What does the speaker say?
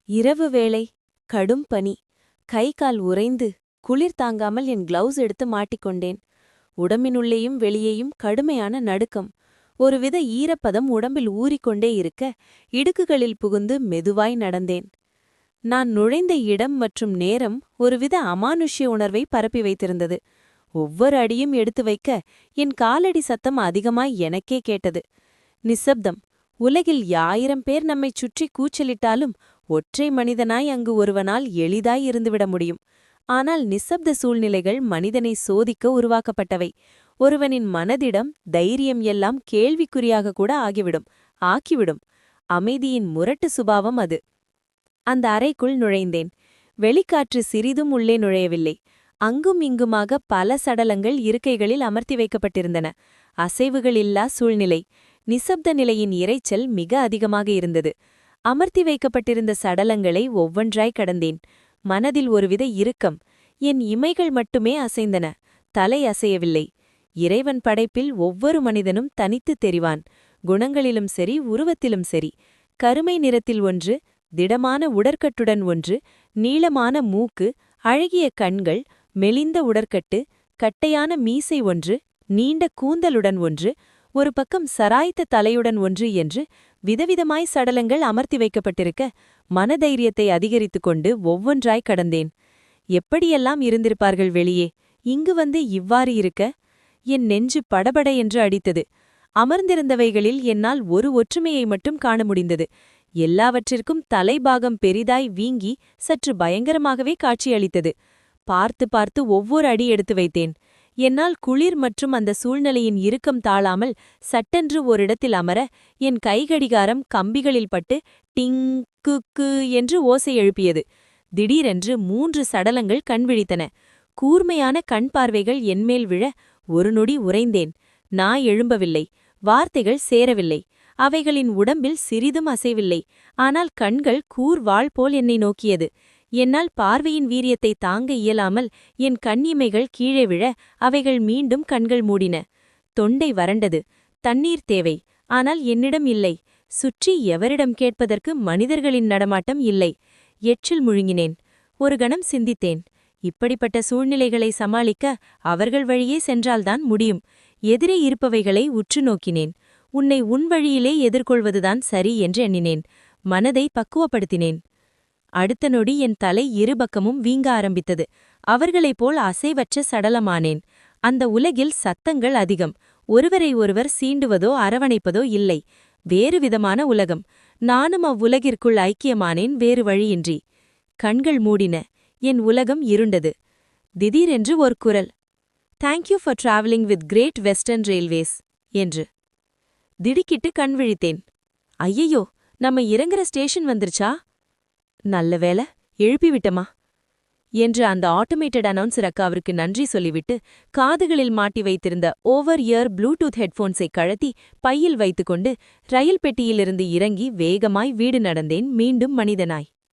இரவு வேளை, கடும் பனி. கை கால் உறைந்து, குளிர் தாங்காமல் என் கிளவுஸ் எடுத்து மாட்டிக்கொண்டேன். உடம்பினுள்ளேயும் வெளியேயும் கடுமையான நடுக்கம். ஒருவித ஈரப்பதம் உடம்பில் ஊறிக்கொண்டே இருக்க, இடுக்குகளில் புகுந்து மெதுவாய் நடந்தேன். நான் நுழைந்த இடம் மற்றும் நேரம் ஒருவித அமானுஷ்ய உணர்வை பரப்பி வைத்திருந்தது. ஒவ்வொரு அடியும் எடுத்து வைக்க, என் காலடி சத்தம் அதிகமாய் எனக்கே கேட்டது. நிசப்தம். உலகில் 1000 பேர் நம்மைச் சுற்றி கூச்சலிட்டாலும் ஒற்றை மனிதனாய் அங்கு ஒருவனால் எளிதாய் இருந்துவிட முடியும். ஆனால் நிசப்த சூழ்நிலைகள் மனிதனை சோதிக்க உருவாக்கப்பட்டவை. ஒருவனின் மனதிடம் தைரியம் எல்லாம் கேள்விக்குறியாக கூட ஆக்கிவிடும். அமைதியின் முரட்டு சுபாவம் அது. அந்த அறைக்குள் நுழைந்தேன். வெளிக்காற்று சிறிதும் உள்ளே நுழையவில்லை. அங்கும் இங்குமாக பல சடலங்கள் இருக்கைகளில் அமர்த்தி வைக்கப்பட்டிருந்தன. அசைவுகளில்லா சூழ்நிலை. நிசப்த நிலையின் இரைச்சல் மிக அதிகமாக இருந்தது. அமர்த்தி வைக்கப்பட்டிருந்த சடலங்களை ஒவ்வொன்றாய் கடந்தேன். மனதில் ஒருவித இறுக்கம். என் இமைகள் மட்டுமே அசைந்தன. தலை அசையவில்லை. இறைவன் படைப்பில் ஒவ்வொரு மனிதனும் தனித்துத் தெரிவான். குணங்களிலும் சரி, உருவத்திலும் சரி. கருமை நிறத்தில் ஒன்று, திடமான உடற்கட்டுடன் ஒன்று, நீளமான மூக்கு, அழகிய கண்கள், மெலிந்த உடற்கட்டு, கட்டையான மீசை ஒன்று, நீண்ட கூந்தலுடன் ஒன்று, ஒரு பக்கம் சராய்த்த தலையுடன் ஒன்று என்று விதவிதமாய் சடலங்கள் அமர்த்தி வைக்கப்பட்டிருக்க, மனதைரியத்தை அதிகரித்துக் கொண்டு ஒவ்வொன்றாய் கடந்தேன். எப்படியெல்லாம் இருந்திருப்பார்கள் வெளியே, இங்கு வந்து இவ்வாறு இருக்க? என் நெஞ்சு படபட என்று அடித்தது. அமர்ந்திருந்தவைகளில் என்னால் ஒரு ஒற்றுமையை மட்டும் காண முடிந்தது. எல்லாவற்றிற்கும் தலைபாகம் பெரிதாய் வீங்கி சற்று பயங்கரமாகவே காட்சியளித்தது. பார்த்து பார்த்து ஒவ்வொரு அடி எடுத்து வைத்தேன். என்னால் குளிர் மற்றும் அந்த சூழ்நிலையின் இறுக்கம் தாழாமல் சட்டென்று ஓரிடத்தில் அமர, என் கைகடிகாரம் கம்பிகளில் பட்டு டிங் குக்கு என்று ஓசை எழுப்பியது. திடீரென்று 3 சடலங்கள் கண்விழித்தன. கூர்மையான கண் பார்வைகள் என்மேல் விழ ஒரு நொடி உறைந்தேன். நான் எழும்பவில்லை. வார்த்தைகள் சேரவில்லை. அவைகளின் உடம்பில் சிறிதும் அசைவில்லை. ஆனால் கண்கள் கூர்வாள் போல் என்னை நோக்கியது. என்னால் பார்வையின் வீரியத்தை தாங்க இயலாமல் என் கண்ணிமைகள் கீழே விழ அவைகள் மீண்டும் கண்கள் மூடின. தொண்டை வறண்டது. தண்ணீர் தேவை. ஆனால் என்னிடம் இல்லை. சுற்றி எவரிடம் கேட்பதற்கு மனிதர்களின் நடமாட்டம் இல்லை. எச்சில் முழுங்கினேன். ஒரு கணம் சிந்தித்தேன். இப்படிப்பட்ட சூழ்நிலைகளை சமாளிக்க அவர்கள் வழியே சென்றால்தான் முடியும். எதிரே இருப்பவைகளை உற்று நோக்கினேன். உன்னை உன் வழியிலே எதிர்கொள்வதுதான் சரி என்று எண்ணினேன். மனதை பக்குவப்படுத்தினேன். அடுத்த நொடி என் தலை இருபக்கமும் வீங்க ஆரம்பித்தது. அவர்களைப் போல் அசைவற்ற சடலமானேன். அந்த உலகில் சத்தங்கள் அதிகம். ஒருவரை ஒருவர் சீண்டுவதோ அரவணைப்பதோ இல்லை. வேறு விதமான உலகம். நானும் அவ்வுலகிற்குள் ஐக்கியமானேன், வேறு வழியின்றி. கண்கள் மூடின. என் உலகம் இருண்டது. திடீரென்று ஒரு குரல். Thank you for travelling with Great Western Railways என்று. திடுக்கிட்டு கண் விழித்தேன். ஐயையோ, நம்ம இறங்குற ஸ்டேஷன் வந்துருச்சா? நல்ல வேளை, எழுப்பிவிட்டமா என்று அந்த ஆட்டோமேட்டட் அனௌன்சருக்கு அவருக்கு நன்றி சொல்லிவிட்டு, காதுகளில் மாட்டி வைத்திருந்த ஓவர் இயர் ப்ளூடூத் ஹெட்ஃபோன்ஸை கழட்டி பையில் வைத்துக்கொண்டு ரயில் பெட்டியிலிருந்து இறங்கி வேகமாய் வீடு நடந்தேன், மீண்டும் மனிதனாய்.